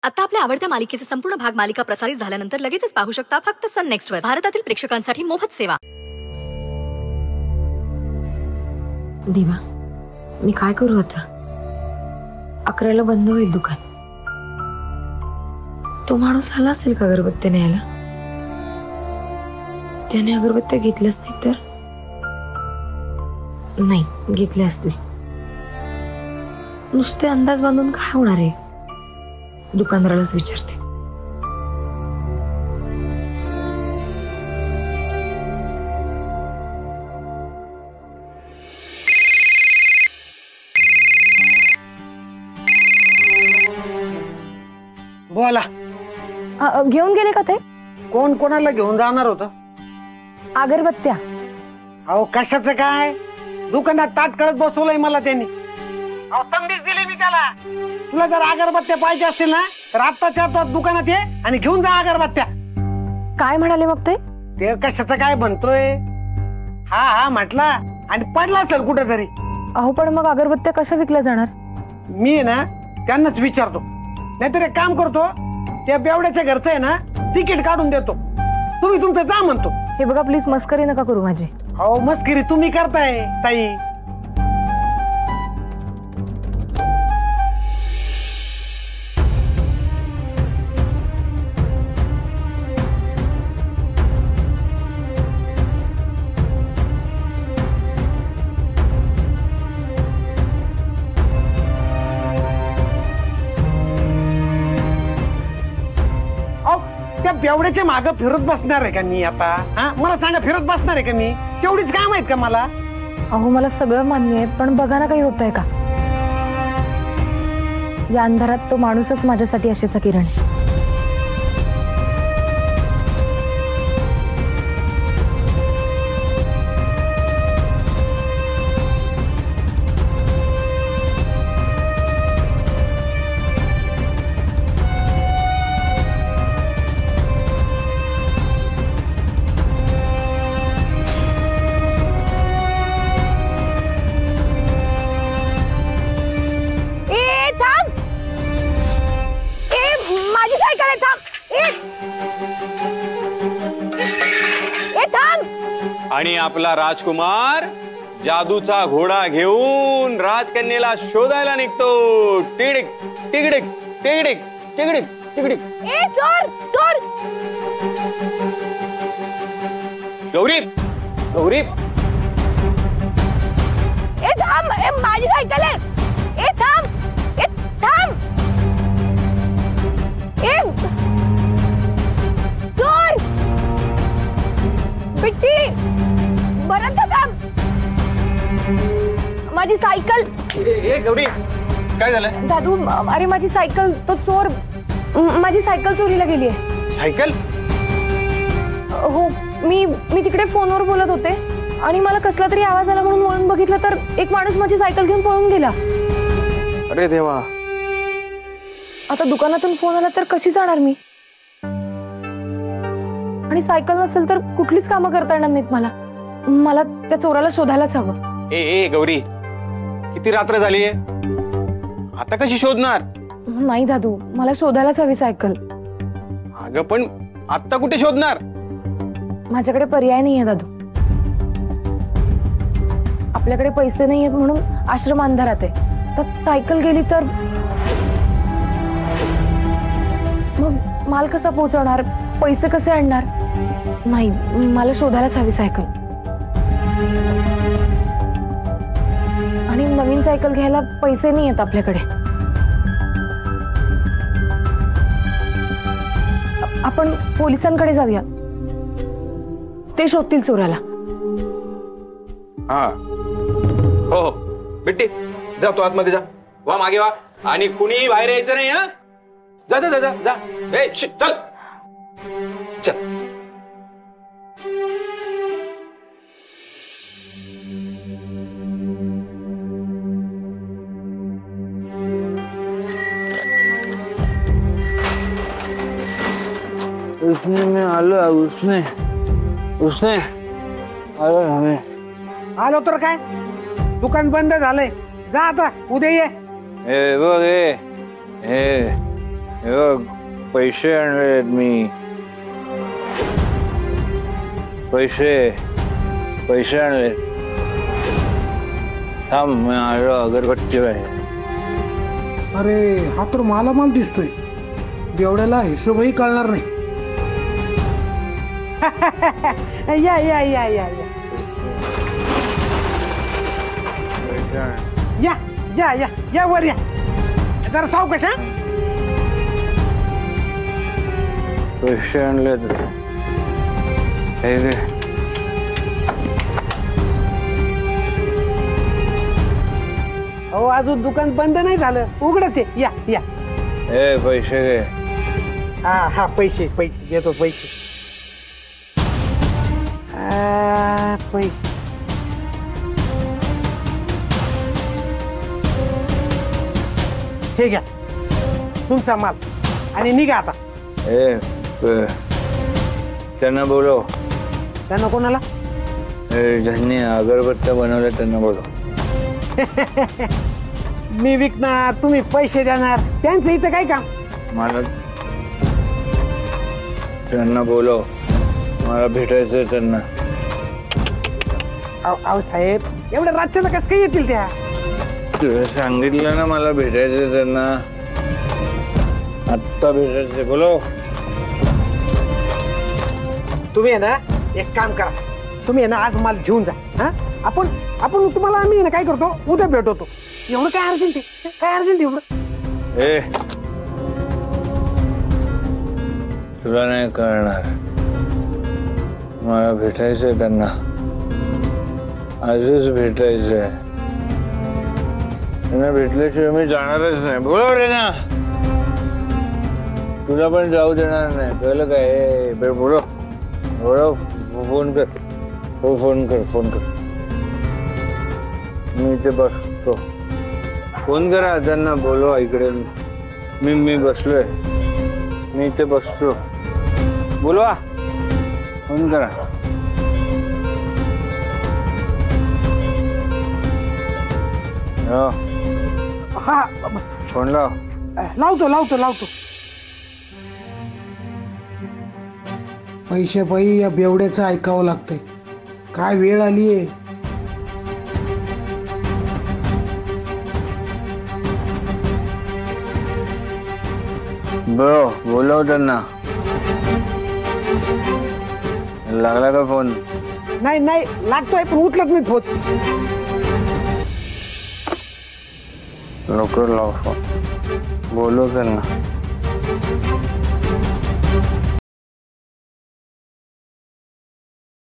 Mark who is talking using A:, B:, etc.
A: आता आपल्या आवडत्या मालिकेचे संपूर्ण भाग मालिका प्रसारित झाल्यानंतर लगेचच पाहू शकता फक्त सन नेक्स्ट वर. भारतातील प्रेक्षकांसाठी मोफत सेवा.
B: दिवा, मी काय करू आता? 11ला बंद होईल दुकान. तो माणूस आला असेल का अगरबत्त्या न्यायला? त्याने अगरबत्त्या घेतल्याच नाही तर? नाही, घेतल्या असतील. नुसते अंदाज बांधून काय होणार आहे? दुकानदारालाच विचारते.
C: बोला.
B: घेऊन गेले का ते?
C: कोण कोणाला घेऊन जाणार होतं?
B: अगरबत्त्या.
C: अहो कशाचं काय, दुकानात ताट कळत बसवलंय मला त्यांनी. अहो तंबीच दिली मी त्याला, तुला जर अगरबत्त्या पाहिजे असतील ना तर आत्ताच्या आत्ता दुकानात ये आणि घेऊन जा अगरबत्त्या.
B: काय म्हणाले मग ते?
C: ते कशाचं काय म्हणतोय? हा हा म्हटला आणि पडला असेल कुठेतरी.
B: अहो पण मग अगरबत्त्या कशा विकल्या जाणार?
C: मी ना त्यांनाच विचारतो, नाहीतर एक काम करतो, त्या बेवड्याच्या घरचं आहे ना तिकीट काढून देतो, तुम्ही तुमचं जा म्हणतो.
B: हे बघा प्लीज, मस्करी नका करू माझी.
C: अहो मस्करी तुम्ही करताय ताई. त्या बेवड्याच्या मागं फिरत बसणार आहे का मी आता? हा मला सांगा, फिरत बसणार आहे का मी? तेवढीच काम आहेत का मला?
B: अहो मला सगळं मान्य आहे, पण बघा ना काही होतंय का? या अंधारात तो माणूसच माझ्यासाठी आशेचा किरण आहे.
D: आणि आपला राजकुमार जादूचा घोडा घेऊन राजकन्येला शोधायला निघतो. टिकडिक टिकडिक टिकडिक टिकडिक टिकडिक.
B: ए चोर चोर!
D: गौरी गौरी,
B: ए थांब, ए माझी सायकल आहे. ए थांब, ए थांब. ए चोर! बिट्टी, बरं का थांब. माझी सायकल.
D: ए गौरी, काय झालं?
B: दादू, अरे माझी सायकल, तो चोर माझी सायकल चोरीला गेली आहे.
D: सायकल?
B: हो, मी तिकडे फोनवर बोलत होते आणि मला कसला तरी आवाज आला म्हणून वळून बघितलं तर एक माणूस माझी सायकल घेऊन पळून गेला.
D: अरे देवा.
B: आता दुकानातून फोन आला तर कशी जाणार मी? आणि सायकल नसेल तर कुठलीच कामं करता येणार नाहीत मला. मला त्या चोराला शोधायलाच हवं.
D: ए गौरी, किती रात्र झालीये, आता कशी शोधणार?
B: नाही दादू, मला शोधायलाच हवी सायकल.
D: अगं पण आता कुठे शोधणार?
B: माझ्याकडे पर्याय नाहीये दादू. आपल्याकडे पैसे नाही आहेत म्हणून आश्रम अंधारात आहे. त्यात सायकल गेली तर मग माल कसा पोहोचवणार, पैसे कसे आणणार? नाही, मला शोधायलाच हवी सायकल. आणि नवीन सायकल घ्यायला पैसे नाही आहेत आपल्याकडे. आपण पोलिसांकडे जाऊया, ते शोधतील चोराला.
D: हा हो हो, बिट्टी जा, तू आतमध्ये जा, वा मागे वा, आणि कुणी बाहेर यायचं नाही. हा जा जा जा जा. ए चल चल.
C: उसने में आलो, उसने उसने आलो, हमें आलो तर काय, दुकान बंद झालंय. जा आता, उद्या ये.
D: ए बघ,
E: हे बघ, पैसे आणलेत मी. पैसे आणलेत. थांब, मी आलो. अगरबत्ती आहे.
C: अरे हा तर मालामाल दिसतोय. बेवड्याला हिशोबही कळणार नाही. या या या या या
E: पैसे आण.
C: या या या या वर या. जरा सावकाश हा.
E: पैसे आणलेत. हे घे.
C: अहो अजून दुकान बंद नाही झालं, उघडच आहे. या या.
E: हे पैसे घे.
C: हा हा पैसे देतो पैसे. पैसे ठीक आहे, तुमचा माल. आणि निघा आता.
E: ए त्यांना बोलव.
C: त्यांना कोणाला?
E: ज्यांनी अगरबत्त्या बनवल्या त्यांना बोलव.
C: मी विकणार, तुम्ही पैसे देणार, त्यांचं इथं काय काम?
E: मला त्यांना बोलव. मला भेटायचंय त्यांना.
C: अहो साहेब, एवढ्या रातच्याला कसं काय येतील त्या?
E: तुला सांगितलं ना मला भेटायचंय त्यांना. आत्ता भेटायचंय. बोलव.
C: तुम्ही आहे ना एक काम करा, तुम्ही आहे ना आज माल घेऊन जा. हा आपण तुम्हाला आम्ही ना काय करतो, उद्या भेटवतो. एवढं काय अर्जंट आहे? काय अर्जंट एवढं?
E: ए तुला नाही कळणार. मला भेटायचंय त्यांना. आजच भेटायचंय. त्यांना भेटल्याशिवाय मी जाणारच नाही. बोलव रे ना. तुला पण जाऊ देणार नाही. कळलं काय? बोलव. फोन कर. हो फोन कर. मी इथे बसतो. फोन करा त्यांना. बोलवा इकडे. मी बसलोय. मी इथे बसतो. बोलवा. फोन करा.
C: हा
E: फोन लाव.
C: लावतो. पैसे बाई या बेवड्याचं ऐकावं लागतंय. काय वेळ आलीये.
E: बोलव त्यांना. लागला का फोन?
C: नाही लागतोय पण उचलत नाही होत.
E: लवकर लाव फोन. बोलव त्यांना.